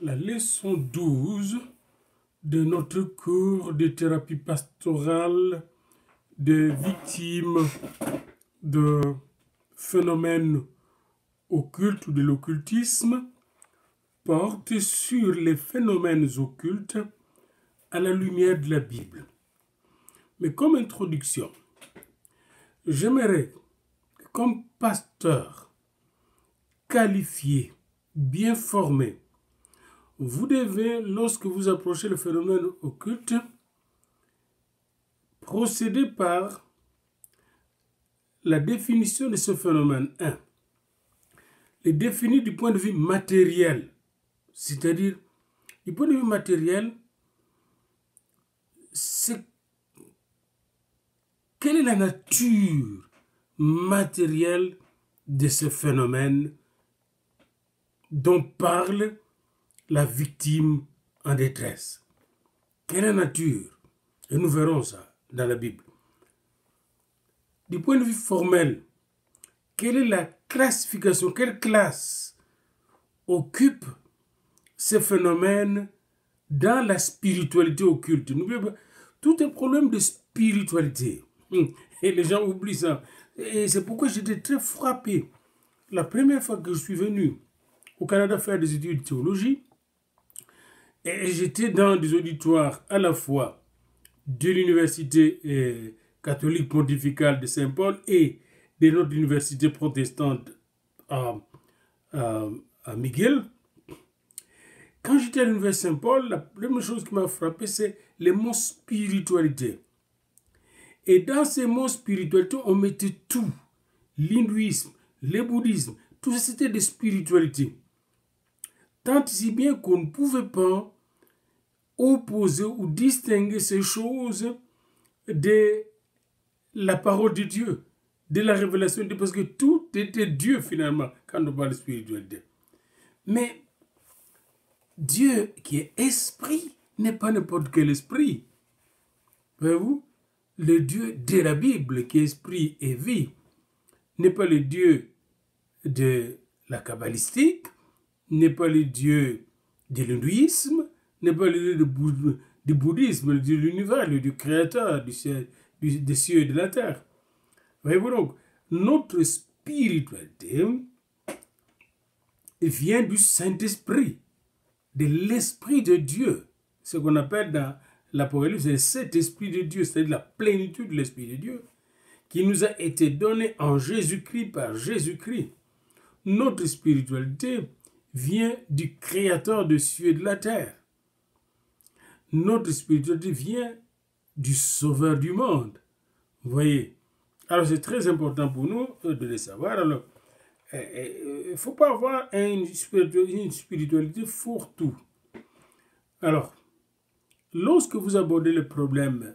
la leçon 12 de notre cours de thérapie pastorale des victimes de phénomènes occultes ou de l'occultisme porte sur les phénomènes occultes à la lumière de la Bible. Mais comme introduction, j'aimerais, comme pasteur qualifié, bien formé, vous devez, lorsque vous approchez le phénomène occulte, procéder par la définition de ce phénomène. 1. Les définir du point de vue matériel. C'est-à-dire, du point de vue matériel, c'est quelle est la nature matérielle de ce phénomène dont parle la victime en détresse. Quelle est la nature? Et nous verrons ça dans la Bible. Du point de vue formel, quelle est la classification, quelle classe occupe ce phénomène dans la spiritualité occulte? N'oubliez pas, tout est problème de spiritualité. Et les gens oublient ça. Et c'est pourquoi j'étais très frappé. La première fois que je suis venu au Canada faire des études de théologie, et j'étais dans des auditoires à la fois de l'université catholique pontificale de Saint-Paul et de notre université protestante à McGill. Quand j'étais à l'université Saint-Paul, la première chose qui m'a frappé, c'est les mots spiritualité. Et dans ces mots spiritualité, on mettait tout. L'hindouisme, le bouddhisme, tout ça c'était des spiritualités. Tant si bien qu'on ne pouvait pas opposer ou distinguer ces choses de la parole de Dieu, de la révélation de Dieu, parce que tout était Dieu finalement quand on parle de spiritualité. Mais Dieu qui est esprit n'est pas n'importe quel esprit. Voyez-vous, le Dieu de la Bible qui est esprit et vie n'est pas le Dieu de la kabbalistique, n'est pas le Dieu de l'hindouisme, n'est pas le Dieu du bouddhisme, le Dieu de l'univers, le Dieu créateur des cieux et de la terre. Voyez-vous donc, notre spiritualité vient du Saint-Esprit, de l'Esprit de Dieu. Ce qu'on appelle dans l'Apocalypse, c'est cet Esprit de Dieu, c'est-à-dire la plénitude de l'Esprit de Dieu, qui nous a été donné en Jésus-Christ par Jésus-Christ. Notre spiritualité vient du Créateur des cieux et de la terre. Notre spiritualité vient du Sauveur du monde. Vous voyez? Alors c'est très important pour nous de le savoir. Alors, il ne faut pas avoir une spiritualité fourre-tout. Alors, lorsque vous abordez le problème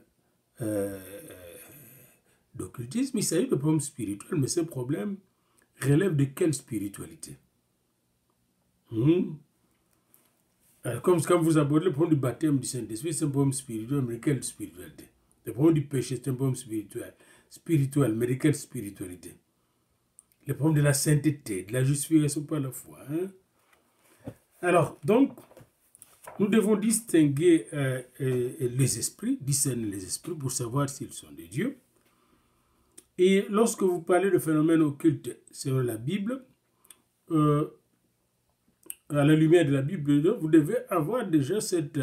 d'occultisme, il s'agit de problèmes spirituels, mais ce problème relève de quelle spiritualité? Alors, comme quand vous abordez le problème du baptême du Saint-Esprit, c'est un problème spirituel, mais de quelle spiritualité? Le problème du péché, c'est un problème spirituel, mais de quelle spiritualité? Le problème de la sainteté, de la justification par la foi. Alors, donc, nous devons distinguer les esprits, discerner les esprits pour savoir s'ils sont de Dieu. Et lorsque vous parlez de phénomènes occultes selon la Bible, à la lumière de la Bible, vous devez avoir déjà cette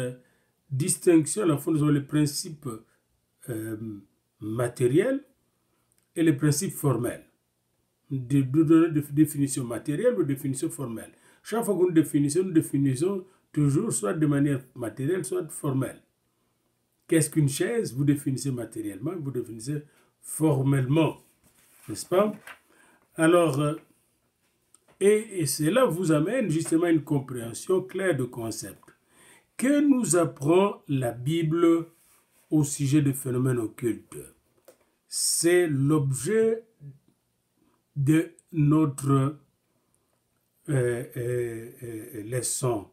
distinction à la fois entre les principes matériels et les principes formels. De donner des définitions matérielles ou des définitions formelles. Chaque fois que nous définissons toujours soit de manière matérielle, soit formelle. Qu'est-ce qu'une chaise? Vous définissez matériellement, vous définissez formellement. N'est-ce pas? Alors, et cela vous amène justement à une compréhension claire de concept. Que nous apprend la Bible au sujet des phénomènes occultes? C'est l'objet de notre leçon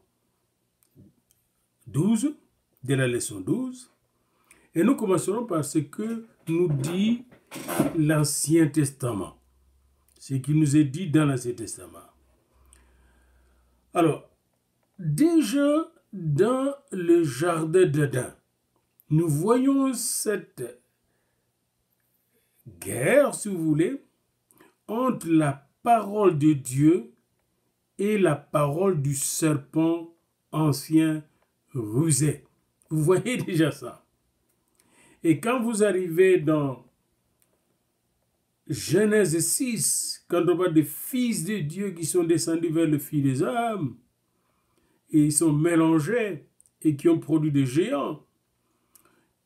12, de la leçon 12. Et nous commencerons par ce que nous dit l'Ancien Testament. Ce qui nous est dit dans l'Ancien Testament. Alors, déjà dans le jardin d'Éden, nous voyons cette guerre, si vous voulez, entre la parole de Dieu et la parole du serpent ancien rusé. Vous voyez déjà ça. Et quand vous arrivez dans Genèse 6, quand on parle des fils de Dieu qui sont descendus vers le Fils des hommes, et ils sont mélangés et qui ont produit des géants,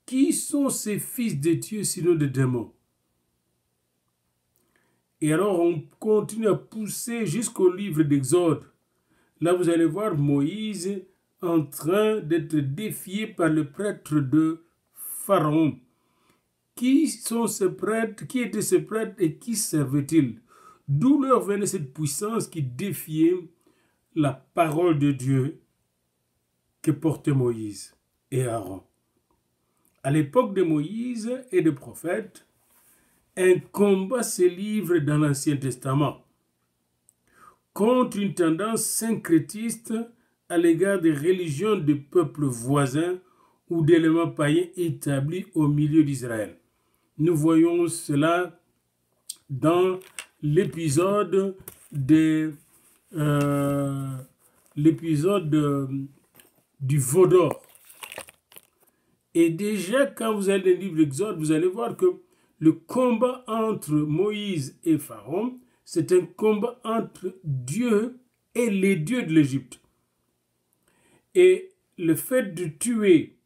qui sont ces fils de Dieu sinon des démons? Et alors on continue à pousser jusqu'au livre d'Exode. Là vous allez voir Moïse en train d'être défié par le prêtre de Pharaon. Qui sont ces prêtres? Qui étaient ces prêtres et qui servaient-ils? D'où leur venait cette puissance qui défiait la parole de Dieu que portaient Moïse et Aaron? À l'époque de Moïse et des prophètes, un combat se livre dans l'Ancien Testament contre une tendance syncrétiste à l'égard des religions des peuples voisins ou d'éléments païens établis au milieu d'Israël. Nous voyons cela dans l'épisode du veau d'or. Et déjà, quand vous allez dans le livre d'Exode, vous allez voir que le combat entre Moïse et Pharaon, c'est un combat entre Dieu et les dieux de l'Égypte. Et le fait de tuer,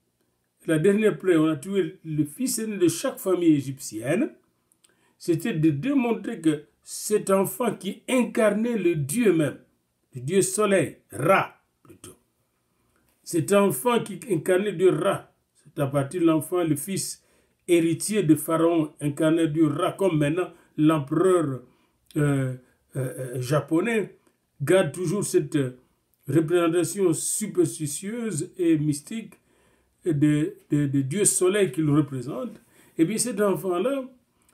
la dernière plaie, on a tué le fils aîné de chaque famille égyptienne, c'était de démontrer que cet enfant qui incarnait le Dieu même, le Dieu soleil, Ra plutôt, cet enfant qui incarnait Dieu Ra, c'est à partir de l'enfant, le fils héritier de Pharaon, incarné Dieu Ra, comme maintenant l'empereur japonais, garde toujours cette représentation superstitieuse et mystique de Dieu soleil qu'il représente. Et bien cet enfant-là,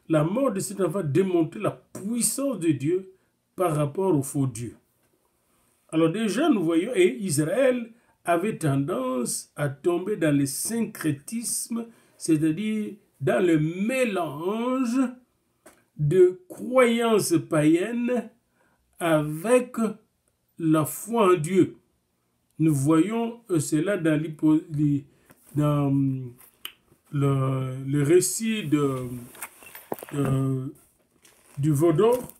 la mort de cet enfant démontrait la puissance de Dieu par rapport au faux Dieu. Alors déjà, nous voyons, et Israël avait tendance à tomber dans le syncrétisme, c'est-à-dire dans le mélange de croyances païennes avec la foi en Dieu. Nous voyons cela dans le récit du veau d'or,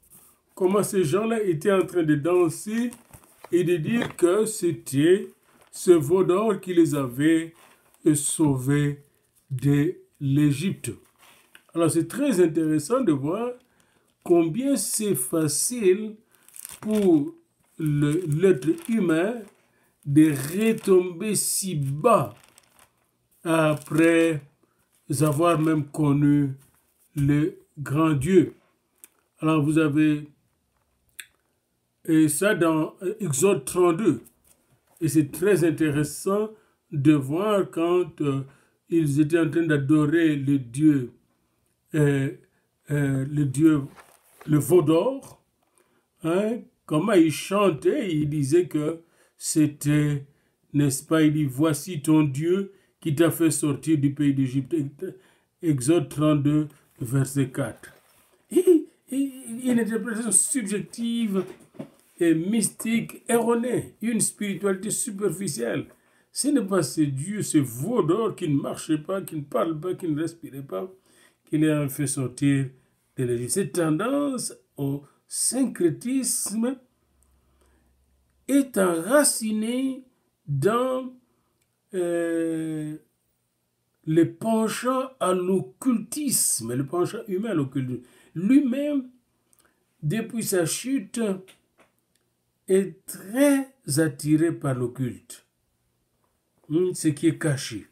comment ces gens-là étaient en train de danser et de dire que c'était ce veau d'or qui les avait sauvés de l'Égypte. Alors c'est très intéressant de voir combien c'est facile pour l'être humain de retomber si bas après avoir même connu le grand Dieu. Alors vous avez ça dans Exode 32. Et c'est très intéressant de voir quand ils étaient en train d'adorer le Dieu, le veau d'or, hein, comment il chantait, il disait que c'était, n'est-ce pas, il dit, voici ton Dieu qui t'a fait sortir du pays d'Égypte. Exode 32, verset 4. Une interprétation subjective et mystique erronée, une spiritualité superficielle. Ce n'est pas ce Dieu, ce veau d'or qui ne marchait pas, qui ne parle pas, qui ne respirait pas, qui les a fait sortir de l'Égypte. Cette tendance au syncrétisme est enracinée dans le penchant à l'occultisme, le penchant humain à l'occultisme. Lui-même, depuis sa chute, est très attiré par l'occulte, ce qui est caché.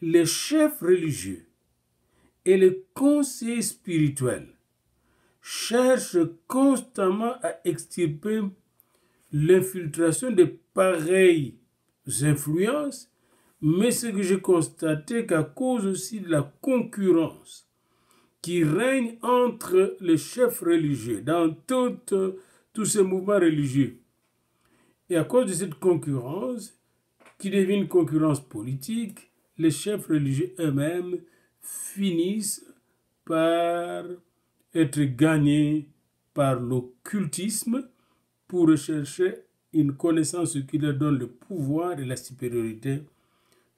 Les chefs religieux et les conseillers spirituels cherchent constamment à extirper l'infiltration de pareilles influences, mais ce que j'ai constaté qu'à cause aussi de la concurrence qui règne entre les chefs religieux dans tous ces mouvements religieux, Et à cause de cette concurrence, qui devient une concurrence politique, les chefs religieux eux-mêmes finissent par être gagnés par l'occultisme pour rechercher une connaissance qui leur donne le pouvoir et la supériorité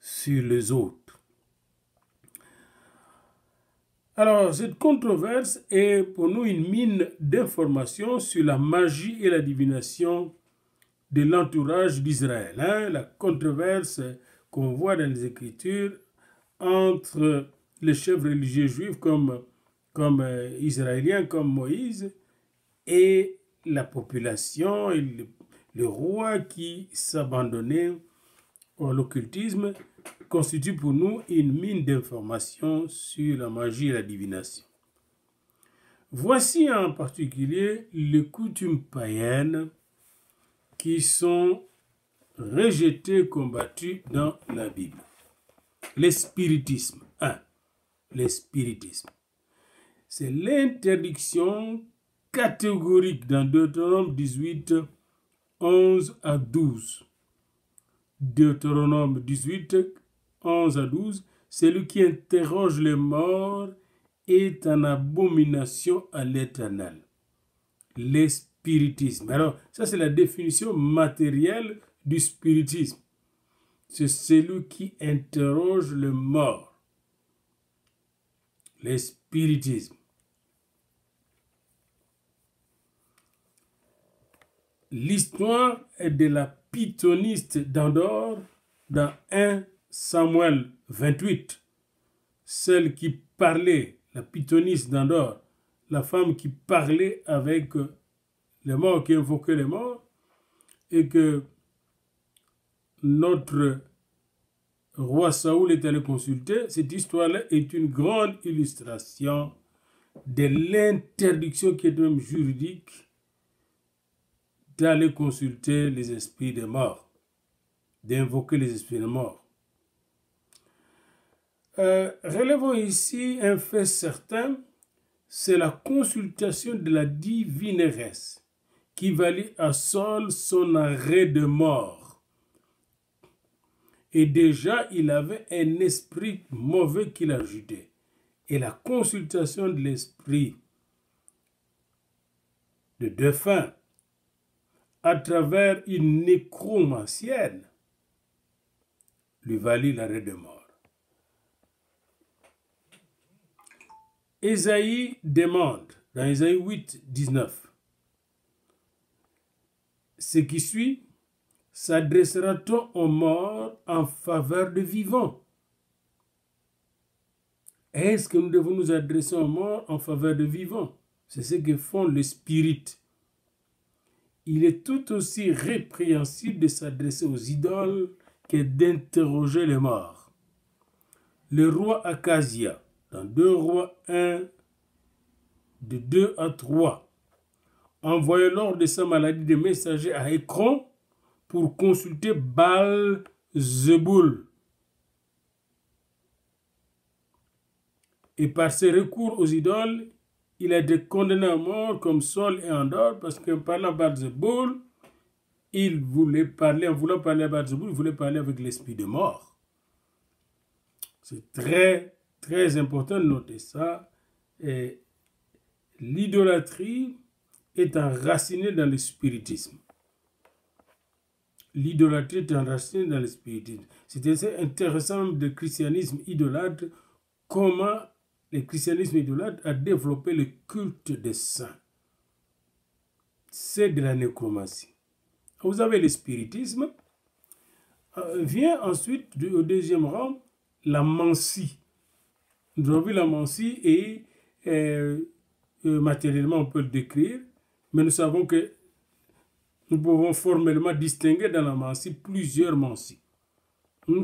sur les autres. Alors, cette controverse est pour nous une mine d'informations sur la magie et la divination de l'entourage d'Israël. La controverse qu'on voit dans les Écritures entre les chefs religieux juifs comme israéliens, comme Moïse, et la population et le roi qui s'abandonnait à l'occultisme constitue pour nous une mine d'informations sur la magie et la divination. Voici en particulier les coutumes païennes qui sont rejetées, combattues dans la Bible. L'espiritisme. L'espiritisme. C'est l'interdiction catégorique dans Deutéronome 18, 11 à 12. Deutéronome 18, 11 à 12. Celui qui interroge les morts est en abomination à l'Éternel. L'espiritisme. Alors, ça c'est la définition matérielle du spiritisme. C'est celui qui interroge le mort. L'espiritisme. L'histoire est de la pythoniste d'Endor dans 1 Samuel 28. Celle qui parlait, la pythoniste d'Endor, la femme qui parlait avec les morts, qui invoquait les morts, et que notre roi Saoul est allé consulter. Cette histoire-là est une grande illustration de l'interdiction qui est même juridique d'aller consulter les esprits des morts, d'invoquer les esprits des morts. Relevons ici un fait certain, c'est la consultation de la divineresse qui valut à Saul son arrêt de mort. Et déjà, il avait un esprit mauvais qui l'agitait. Et la consultation de l'esprit de défunt à travers une nécromancienne lui valut l'arrêt de mort. Ésaïe demande, dans Ésaïe 8, 19, ce qui suit, s'adressera-t-on aux morts en faveur de vivants? Est-ce que nous devons nous adresser aux morts en faveur de vivants? C'est ce que font les spirites. Il est tout aussi répréhensible de s'adresser aux idoles que d'interroger les morts. Le roi Acasia, dans 2 Rois 1, de 2 à 3, envoyait lors de sa maladie des messagers à Écron pour consulter Baal-Zeboul. Et par ses recours aux idoles, il a été condamné à mort comme Saul et Endor, parce qu'en parlant à Baal-Zeboul, en voulant parler à Baal-Zeboul, il voulait parler avec l'esprit de mort. C'est très, très important de noter ça. Et l'idolâtrie est enracinée dans le spiritisme. L'idolâtrie est enracinée dans le spiritisme. C'est assez intéressant de christianisme idolâtre, comment le christianisme idolâtre a développé le culte des saints. C'est de la nécromancie. Vous avez le spiritisme. Vient ensuite, au deuxième rang, la mancie. Nous avons vu la mancie et matériellement on peut le décrire, mais nous savons que nous pouvons formellement distinguer dans la mancie plusieurs mancies.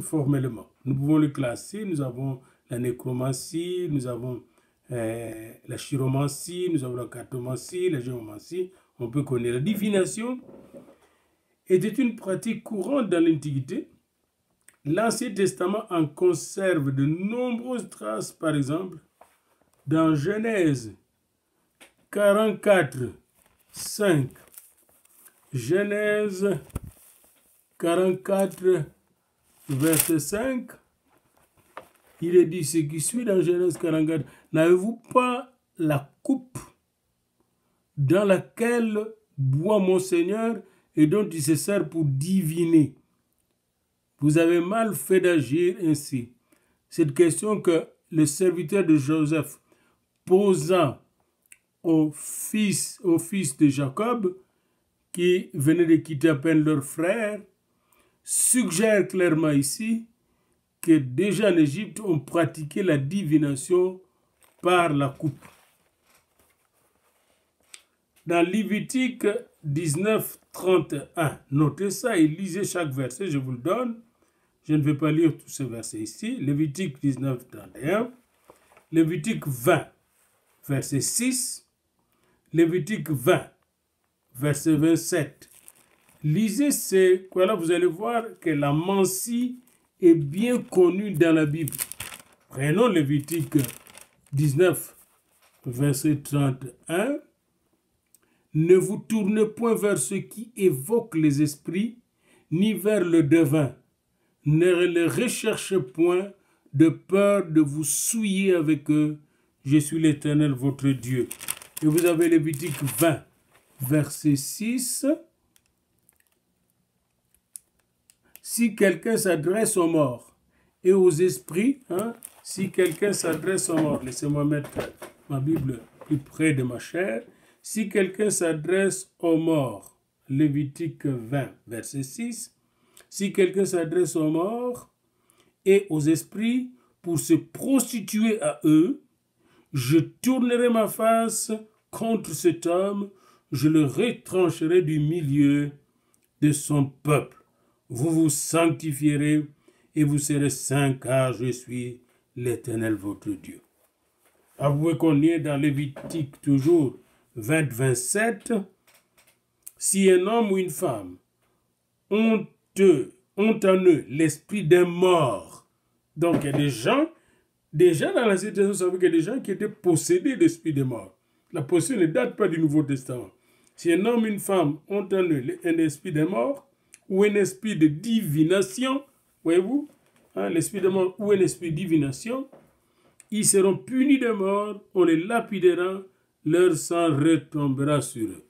Formellement, nous pouvons le classer. Nous avons la nécromancie, nous avons la chiromancie, nous avons la cartomancie, la géomancie. On peut connaître la divination. Était une pratique courante dans l'Antiquité. L'Ancien Testament en conserve de nombreuses traces, par exemple, dans Genèse 44, 5, Genèse 44, verset 5, il est dit ce qui suit dans Genèse 44. N'avez-vous pas la coupe dans laquelle boit mon Seigneur et dont il se sert pour diviner? Vous avez mal fait d'agir ainsi. Cette question que le serviteur de Joseph posa au fils de Jacob, qui venaient de quitter à peine leur frère, suggère clairement ici que déjà en Égypte, on pratiquait la divination par la coupe. Dans Lévitique 19, 31, notez ça et lisez chaque verset, je vous le donne. Je ne vais pas lire tous ces versets ici. Lévitique 19, 31, Lévitique 20, verset 6, Lévitique 20, verset 27. Lisez ces, voilà, vous allez voir que la mensie est bien connue dans la Bible. Prenons Lévitique 19, verset 31. Ne vous tournez point vers ceux qui évoquent les esprits, ni vers le devin. Ne les recherchez point de peur de vous souiller avec eux. Je suis l'Éternel, votre Dieu. Et vous avez Lévitique 20, verset 6. Si quelqu'un s'adresse aux morts et aux esprits, si quelqu'un s'adresse aux morts, laissez-moi mettre ma Bible plus près de ma chair. Si quelqu'un s'adresse aux morts, Lévitique 20, verset 6, si quelqu'un s'adresse aux morts et aux esprits pour se prostituer à eux, je tournerai ma face contre cet homme, je le retrancherai du milieu de son peuple. Vous vous sanctifierez et vous serez saints, car je suis l'Éternel votre Dieu. Avouez qu'on y est dans Lévitique toujours 20, 27. Si un homme ou une femme ont en eux l'esprit d'un mort, donc il y a des gens, déjà dans la situation, vous savez qu'il y a des gens qui étaient possédés d'esprit de mort. La possédation ne date pas du Nouveau Testament. Si un homme ou une femme ont en eux un esprit de mort, ou un esprit de divination, voyez-vous, l'esprit de mort ou un esprit de divination, ils seront punis de mort, on les lapidera, leur sang retombera sur eux.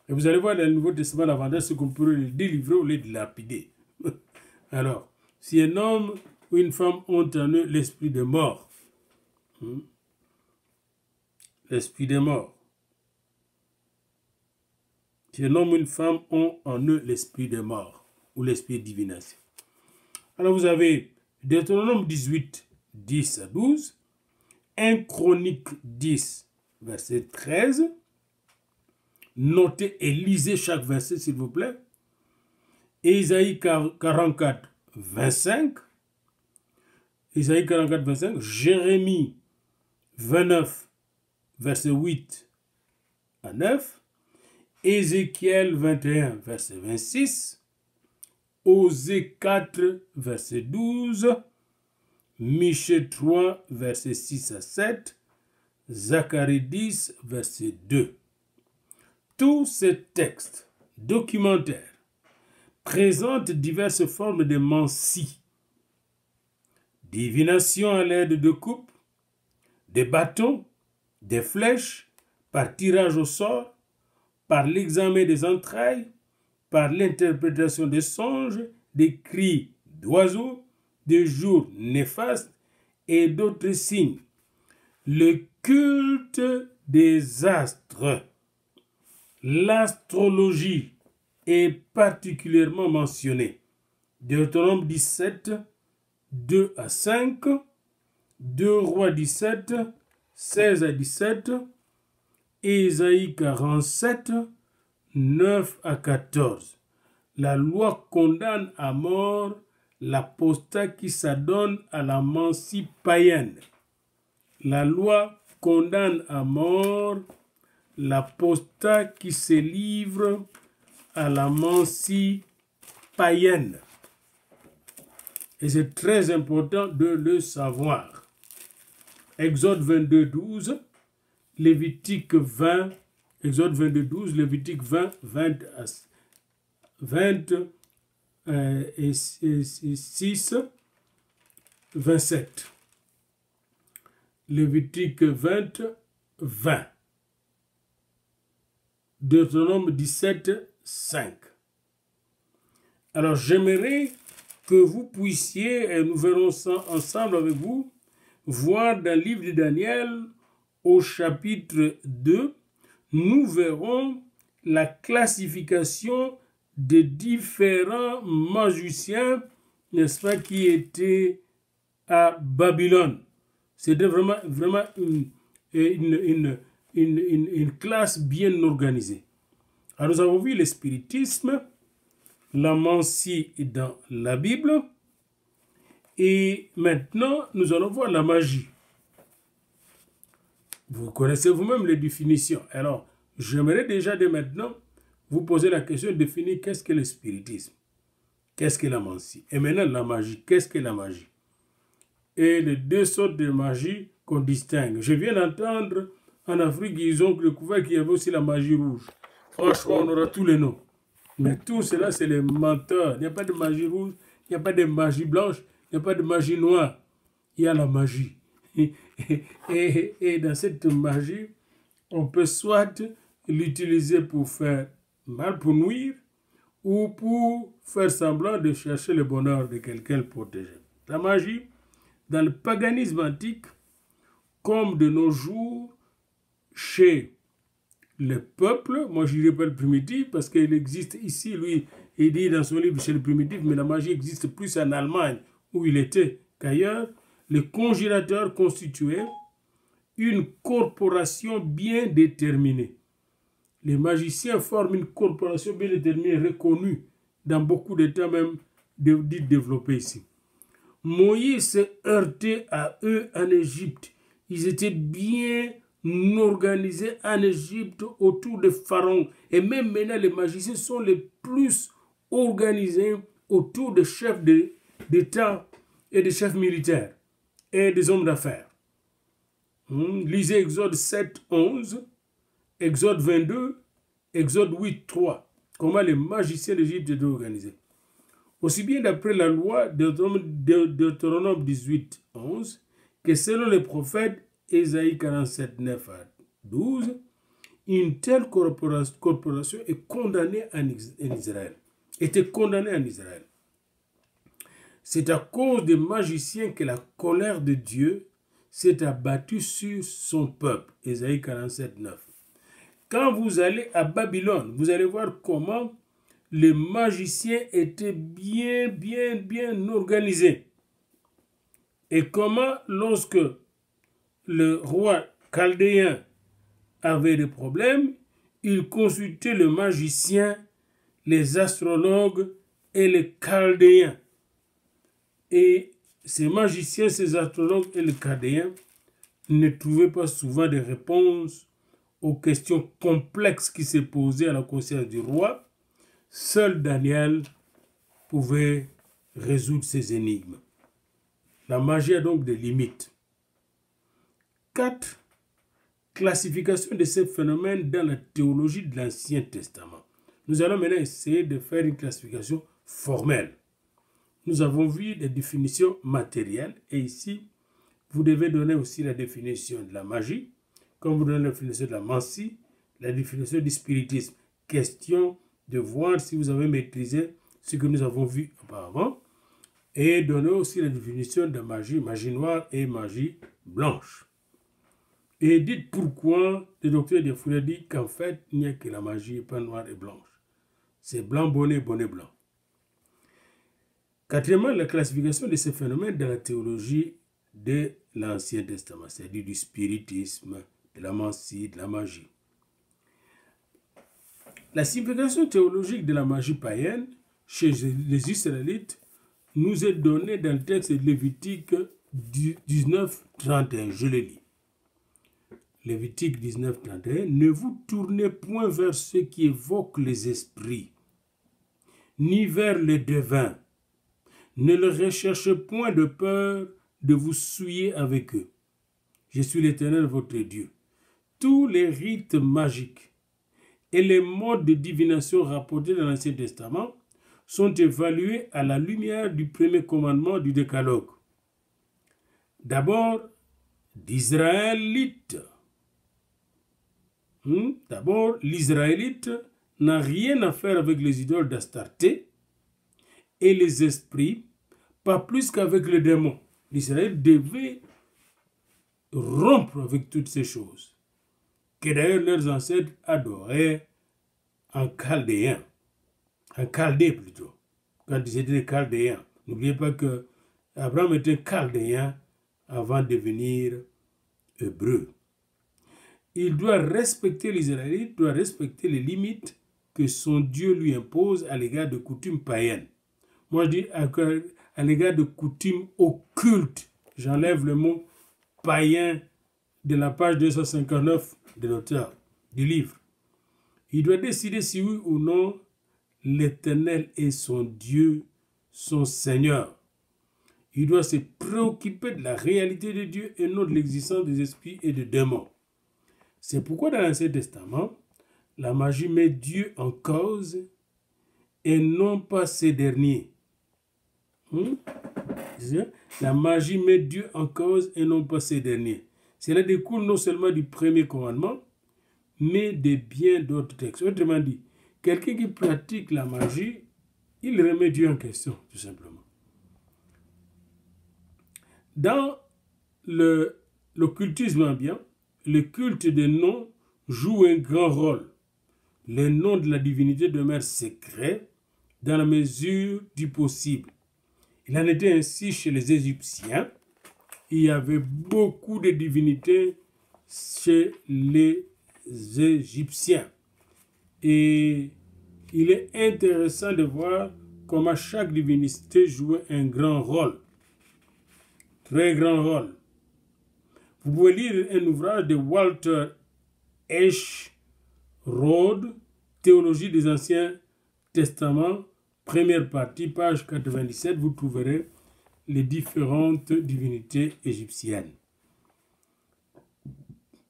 Et vous allez voir dans le Nouveau Testament l'avantage, c'est qu'on peut les délivrer au lieu de lapider. Alors, si un homme ou une femme ont en eux l'esprit de mort, l'esprit de mort, si un homme ou une femme ont en eux l'esprit de mort ou l'esprit de divination. Alors vous avez Deutéronome 18, 10 à 12, 1 Chronique 10, verset 13. Notez et lisez chaque verset s'il vous plaît. Ésaïe 44, 25. Ésaïe 44, 25. Jérémie 29, verset 8 à 9. Ézéchiel 21, verset 26, Osée 4, verset 12, Michée 3, verset 6 à 7, Zacharie 10, verset 2. Tous ces textes documentaires présentent diverses formes de mensie, divination à l'aide de coupes, des bâtons, des flèches, par tirage au sort, par l'examen des entrailles, par l'interprétation des songes, des cris d'oiseaux, des jours néfastes et d'autres signes. Le culte des astres, l'astrologie est particulièrement mentionné. Deutéronome 17, 2 à 5, 2 Rois 17, 16 à 17, Ésaïe 47, 9 à 14. La loi condamne à mort l'apostat qui s'adonne à la mensie païenne. La loi condamne à mort l'apostat qui se livre à la mensie païenne. Et c'est très important de le savoir. Exode 22, 12. Lévitique 20, Exode 22, 12, Lévitique 20, 20 6, 27. Lévitique 20, 20. Deutéronome 17, 5. Alors j'aimerais que vous puissiez, et nous verrons ça ensemble avec vous, voir dans le livre de Daniel au chapitre 2, nous verrons la classification des différents magiciens, n'est-ce pas, qui étaient à Babylone. C'était vraiment une classe bien organisée. Alors nous avons vu le spiritisme, la mancie dans la Bible, et maintenant nous allons voir la magie. Vous connaissez vous-même les définitions. Alors, j'aimerais déjà dès maintenant vous poser la question de définir qu'est-ce que le spiritisme, qu'est-ce que la mancie, et maintenant la magie, qu'est-ce que la magie, et les deux sortes de magie qu'on distingue. Je viens d'entendre en Afrique, ils ont découvert qu'il y avait aussi la magie rouge. Franchement, on aura tous les noms. Mais tout cela, c'est les menteurs. Il n'y a pas de magie rouge, il n'y a pas de magie blanche, il n'y a pas de magie noire. Il y a la magie. Et dans cette magie, on peut soit l'utiliser pour faire mal, pour nuire, ou pour faire semblant de chercher le bonheur de quelqu'un le protéger. La magie, dans le paganisme antique, comme de nos jours, chez le peuple, moi je dirais pas le primitif, parce qu'il existe ici, lui, il dit dans son livre chez le primitif, mais la magie existe plus en Allemagne, où il était, qu'ailleurs. Les conjurateurs constituaient une corporation bien déterminée. Les magiciens forment une corporation bien déterminée, reconnue dans beaucoup d'États même dits développés ici. Moïse s'est heurté à eux en Égypte. Ils étaient bien organisés en Égypte autour de Pharaon. Et même maintenant, les magiciens sont les plus organisés autour des chefs d'État et des chefs militaires et des hommes d'affaires. Lisez Exode 7, 11, Exode 22, Exode 8, 3. Comment les magiciens d'Égypte étaient organisés. Aussi bien d'après la loi Deutéronome 18, 11, que selon les prophètes Ésaïe 47, 9 à 12, une telle corporation est condamnée en Israël. Était condamnée en Israël. C'est à cause des magiciens que la colère de Dieu s'est abattue sur son peuple. Ésaïe 47, 9. Quand vous allez à Babylone, vous allez voir comment les magiciens étaient bien organisés. Et comment, lorsque le roi chaldéen avait des problèmes, il consultait le magicien, les astrologues et les chaldéens. Et ces magiciens, ces astrologues et les chaldéens ne trouvaient pas souvent de réponses aux questions complexes qui se posaient à la conscience du roi. Seul Daniel pouvait résoudre ces énigmes. La magie a donc des limites. 4. Classification de ces phénomènes dans la théologie de l'Ancien Testament. Nous allons maintenant essayer de faire une classification formelle. Nous avons vu des définitions matérielles et ici, vous devez donner aussi la définition de la magie, comme vous donnez la définition de la mancie, la définition du spiritisme. Question de voir si vous avez maîtrisé ce que nous avons vu auparavant et donner aussi la définition de magie, magie noire et magie blanche. Et dites pourquoi le docteur Diafouna dit qu'en fait, il n'y a que la magie, pas noire et blanche. C'est blanc, bonnet, bonnet blanc. Quatrièmement, la classification de ces phénomènes dans la théologie de l'Ancien Testament, c'est-à-dire du spiritisme, de la mancie, de la magie. La signification théologique de la magie païenne chez les Israélites nous est donnée dans le texte de Lévitique 19, 31. Je le lis. Lévitique 19, 31. Ne vous tournez point vers ceux qui évoquent les esprits, ni vers les devins. Ne le recherchez point de peur de vous souiller avec eux. Je suis l'Éternel, votre Dieu. Tous les rites magiques et les modes de divination rapportés dans l'Ancien Testament sont évalués à la lumière du premier commandement du décalogue. D'abord, d'Israélites. D'abord, l'Israélite n'a rien à faire avec les idoles d'Astarté et les esprits, pas plus qu'avec les démons. L'Israël devait rompre avec toutes ces choses, que d'ailleurs leurs ancêtres adoraient en chaldéen, en chaldée plutôt, quand ils étaient des chaldéens. N'oubliez pas que Abraham était chaldéen avant de devenir hébreu. Il doit respecter l'Israélite, doit respecter les limites que son Dieu lui impose à l'égard de coutumes païennes. Moi, je dis à l'égard de coutumes occultes. J'enlève le mot païen de la page 259 de l'auteur du livre. Il doit décider si oui ou non l'Éternel est son Dieu, son Seigneur. Il doit se préoccuper de la réalité de Dieu et non de l'existence des esprits et des démons. C'est pourquoi dans l'Ancien Testament, la magie met Dieu en cause et non pas ces derniers. La magie met Dieu en cause et non pas ces derniers. Cela découle non seulement du premier commandement, mais de bien d'autres textes. Autrement dit, quelqu'un qui pratique la magie, il remet Dieu en question, tout simplement. Dans l'occultisme ambiant, le culte des noms joue un grand rôle. Les noms de la divinité demeurent secrets dans la mesure du possible. Il en était ainsi chez les Égyptiens. Il y avait beaucoup de divinités chez les Égyptiens. Et il est intéressant de voir comment chaque divinité jouait un grand rôle. Très grand rôle. Vous pouvez lire un ouvrage de Walter H. Rhodes, Théologie des Anciens Testaments, première partie, page 97, vous trouverez les différentes divinités égyptiennes.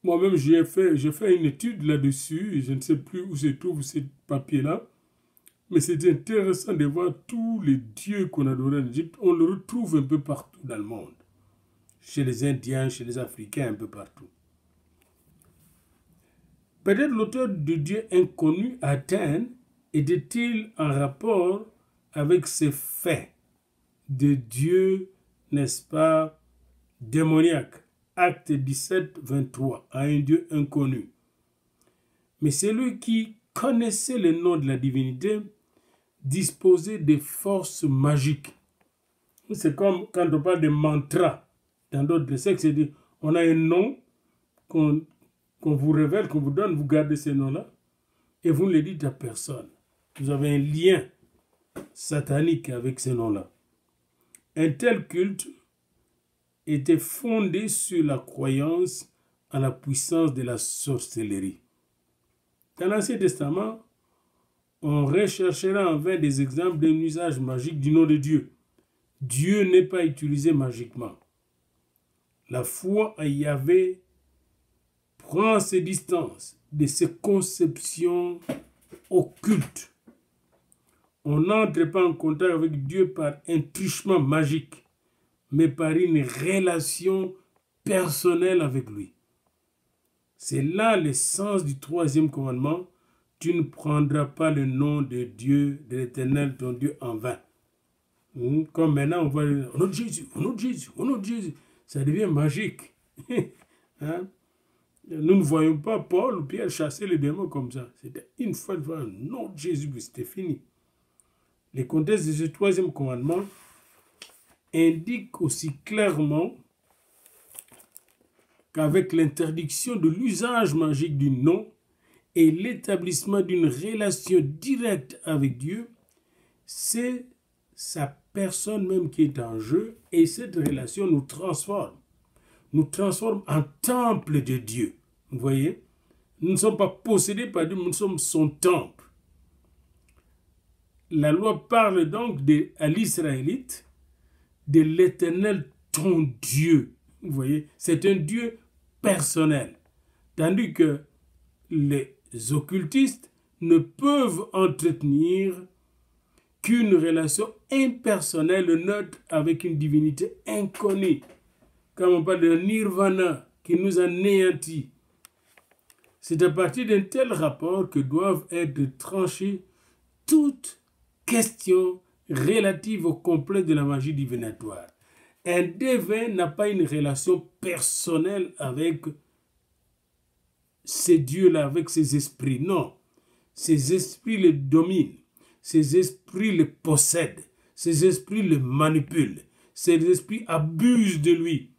Moi-même, j'ai fait une étude là-dessus, et je ne sais plus où se trouve ce papier-là, mais c'est intéressant de voir tous les dieux qu'on adorait en Égypte. On le retrouve un peu partout dans le monde. Chez les Indiens, chez les Africains, un peu partout. Peut-être l'auteur de Dieu inconnu à Athènes était-il en rapport avec ces faits de Dieu, n'est-ce pas, démoniaque. Acte 17, 23, à un Dieu inconnu. Mais celui qui connaissait le nom de la divinité disposait de forces magiques. C'est comme quand on parle de mantra. Dans d'autres sectes, c'est-à-dire on a un nom qu'on vous révèle, qu'on vous donne, vous gardez ce nom-là, et vous ne le dites à personne. Vous avez un lien satanique avec ce nom-là. Un tel culte était fondé sur la croyance en la puissance de la sorcellerie. Dans l'Ancien Testament, on recherchera en vain des exemples d'un usage magique du nom de Dieu. Dieu n'est pas utilisé magiquement. La foi en Yahvé prend ses distances de ces conceptions occultes. On n'entre pas en contact avec Dieu par un truchement magique, mais par une relation personnelle avec lui. C'est là le sens du troisième commandement. Tu ne prendras pas le nom de Dieu, de l'Éternel, ton Dieu, en vain. Comme maintenant, on va dire, au nom de Jésus, au nom de Jésus, au nom de Jésus. Ça devient magique. Hein? Nous ne voyons pas Paul ou Pierre chasser les démons comme ça. C'était une fois, au nom de Jésus, c'était fini. Le contexte de ce troisième commandement indique aussi clairement qu'avec l'interdiction de l'usage magique du nom et l'établissement d'une relation directe avec Dieu, c'est sa personne même qui est en jeu, et cette relation nous transforme en temple de Dieu. Vous voyez? Nous ne sommes pas possédés par Dieu, nous sommes son temple. La loi parle donc à l'Israélite de l'Éternel ton Dieu. Vous voyez? C'est un Dieu personnel. Tandis que les occultistes ne peuvent entretenir qu'une relation impersonnelle, neutre, avec une divinité inconnue. Comme on parle de nirvana, qui nous anéantit. C'est à partir d'un tel rapport que doivent être tranchées toutes questions relatives au complexe de la magie divinatoire. Un devin n'a pas une relation personnelle avec ces dieux-là, avec ces esprits. Non. Ces esprits le dominent. Ces esprits le possèdent. Ces esprits le manipulent. Ces esprits abusent de lui.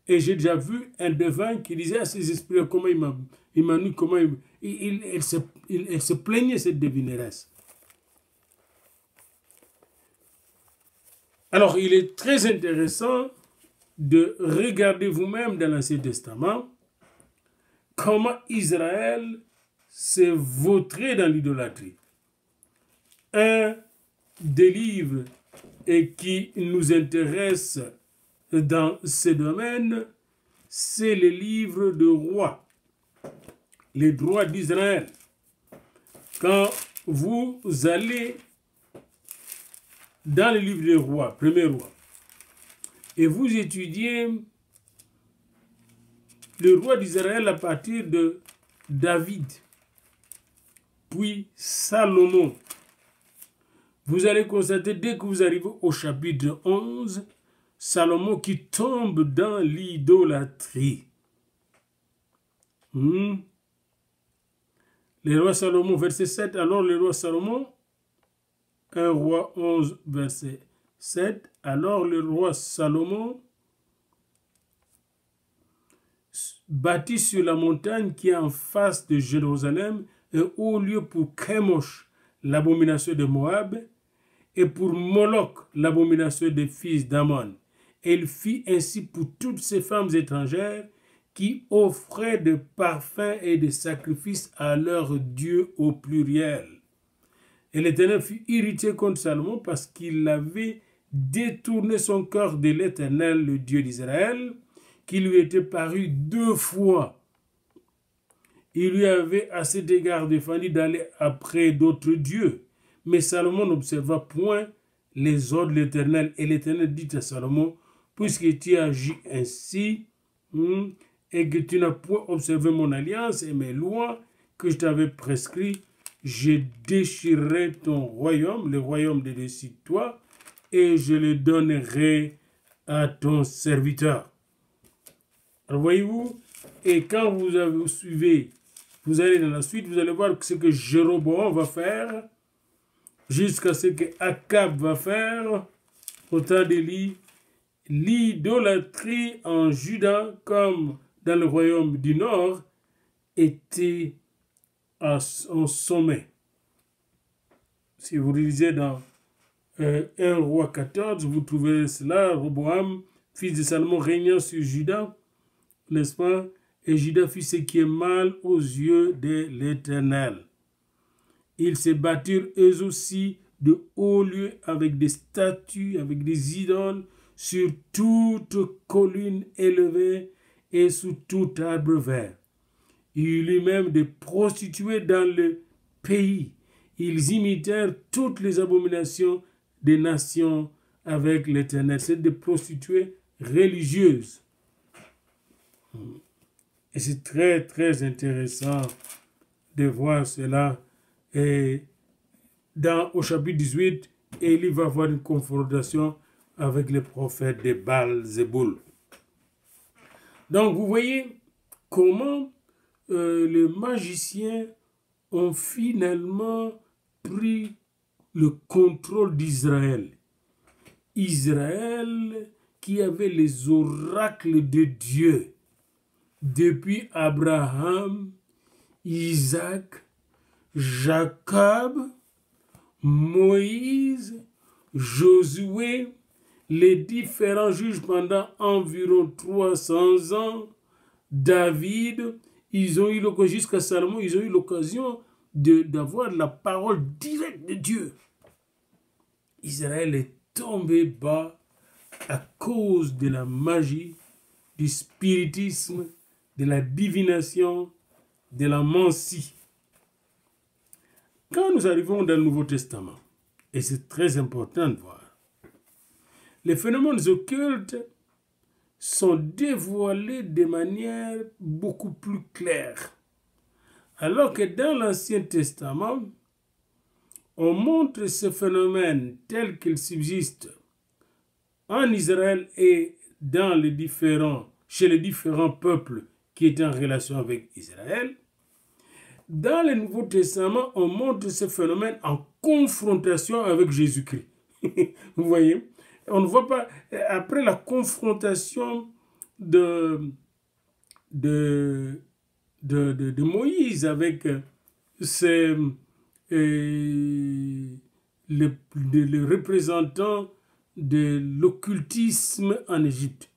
Et j'ai déjà vu un devin qui disait à ces esprits comment il m'a nu, comment il se plaignait, cette devineresse. Alors, il est très intéressant de regarder vous-même dans l'Ancien Testament comment Israël s'est vautré dans l'idolâtrie. Un des livres qui nous intéresse dans ce domaine, c'est le livre de rois, les droits d'Israël. Quand vous allez dans le livre des rois, premier roi, et vous étudiez le roi d'Israël à partir de David, puis Salomon, vous allez constater dès que vous arrivez au chapitre 11, Salomon qui tombe dans l'idolâtrie. Le roi Salomon, verset 7, alors le roi Salomon, 1 roi 11, verset 7, alors le roi Salomon bâtit sur la montagne qui est en face de Jérusalem un haut lieu pour Chemosh, l'abomination de Moab, et pour Moloch, l'abomination des fils d'Ammon. Et il fit ainsi pour toutes ces femmes étrangères qui offraient de parfums et de sacrifices à leur Dieu au pluriel. Et l'Éternel fut irrité contre Salomon parce qu'il avait détourné son cœur de l'Éternel, le Dieu d'Israël, qui lui était paru 2 fois. Il lui avait à cet égard défendu d'aller après d'autres dieux. Mais Salomon n'observa point les ordres de l'Éternel. Et l'Éternel dit à Salomon, puisque tu agis ainsi, et que tu n'as point observé mon alliance et mes lois que je t'avais prescrites, je déchirerai ton royaume, le royaume de dessus de toi, et je le donnerai à ton serviteur. Alors voyez-vous, et quand vous suivez, vous allez dans la suite, vous allez voir ce que Jéroboam va faire, jusqu'à ce que Akab va faire, au temps d'Élie. L'idolâtrie en Juda, comme dans le royaume du Nord, était en sommet. Si vous lisez dans 1 roi 14, vous trouverez cela, Roboam, fils de Salomon, régnant sur Juda, n'est-ce pas? Et Juda fit ce qui est mal aux yeux de l'Éternel. Ils se bâtirent eux aussi de hauts lieux avec des statues, avec des idoles, sur toute colline élevée et sous tout arbre vert. Il y eut même des prostituées dans le pays. Ils imitèrent toutes les abominations des nations avec l'Éternel. C'est des prostituées religieuses. Et c'est très, très intéressant de voir cela. Et au chapitre 18, Élie va avoir une confrontation avec les prophètes de Baal-Zéboul. Donc, vous voyez comment les magiciens ont finalement pris le contrôle d'Israël. Israël qui avait les oracles de Dieu depuis Abraham, Isaac, Jacob, Moïse, Josué, les différents juges pendant environ 300 ans, David, ils ont eu l'occasion, jusqu'à Salomon, ils ont eu l'occasion d'avoir la parole directe de Dieu. Israël est tombé bas à cause de la magie, du spiritisme, de la divination, de la mancie. Quand nous arrivons dans le Nouveau Testament, Et c'est très important de voir. Les phénomènes occultes sont dévoilés de manière beaucoup plus claire. Alors que dans l'Ancien Testament, on montre ce phénomène tel qu'il subsiste en Israël et chez les différents peuples qui étaient en relation avec Israël. Dans le Nouveau Testament, on montre ce phénomène en confrontation avec Jésus-Christ. Vous voyez? On ne voit pas, après la confrontation de Moïse avec le représentant de l'occultisme en Égypte.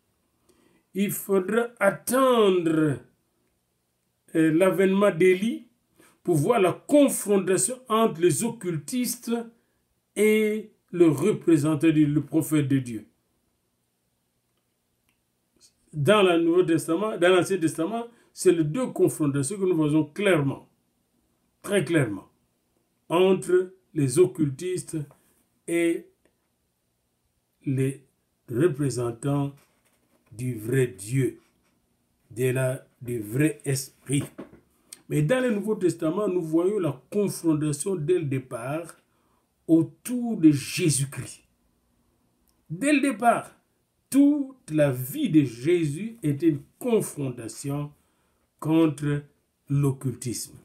Il faudra attendre l'avènement d'Élie pour voir la confrontation entre les occultistes et le représentant, le prophète de Dieu. Dans l'Ancien Testament, c'est les deux confrontations que nous voyons clairement, très clairement, entre les occultistes et les représentants du vrai Dieu, du vrai esprit. Mais dans le Nouveau Testament, nous voyons la confrontation dès le départ autour de Jésus-Christ. Dès le départ, toute la vie de Jésus était une confrontation contre l'occultisme.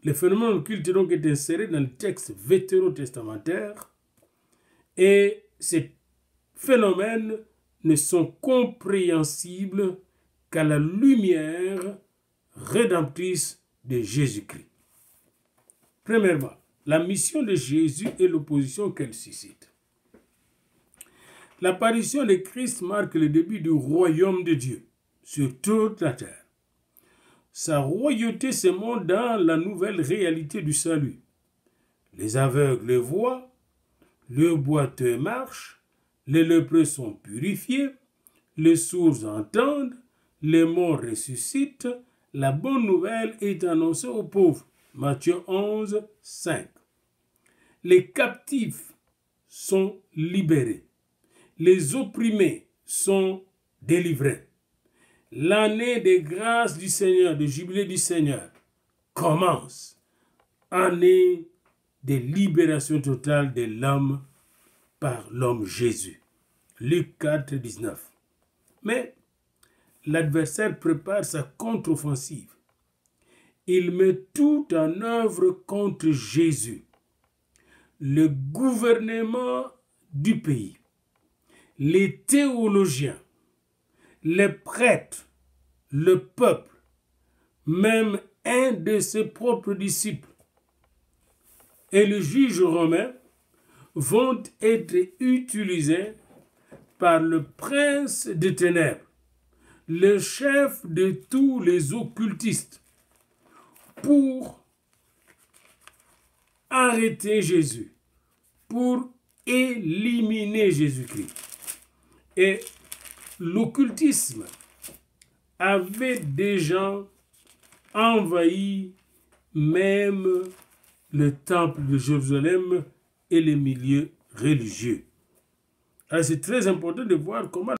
Les phénomènes occultes donc est inséré dans le texte vétérotestamentaire et ces phénomènes ne sont compréhensibles qu'à la lumière rédemptrice de Jésus-Christ. Premièrement, la mission de Jésus et l'opposition qu'elle suscite. L'apparition de Christ marque le début du royaume de Dieu sur toute la terre. Sa royauté se montre dans la nouvelle réalité du salut. Les aveugles voient, les boiteux marchent, les lépreux sont purifiés, les sourds entendent, les morts ressuscitent, la bonne nouvelle est annoncée aux pauvres. Matthieu 11, 5. Les captifs sont libérés. Les opprimés sont délivrés. L'année de grâce du Seigneur, de jubilé du Seigneur, commence. Année de libération totale de l'homme par l'homme Jésus. Luc 4, 19. Mais l'adversaire prépare sa contre-offensive. Il met tout en œuvre contre Jésus. Le gouvernement du pays, les théologiens, les prêtres, le peuple, même un de ses propres disciples et le juge romain vont être utilisés par le prince des ténèbres, le chef de tous les occultistes, pour arrêter Jésus, pour éliminer Jésus-Christ. Et l'occultisme avait déjà envahi même le temple de Jérusalem et les milieux religieux. Alors c'est très important de voir comment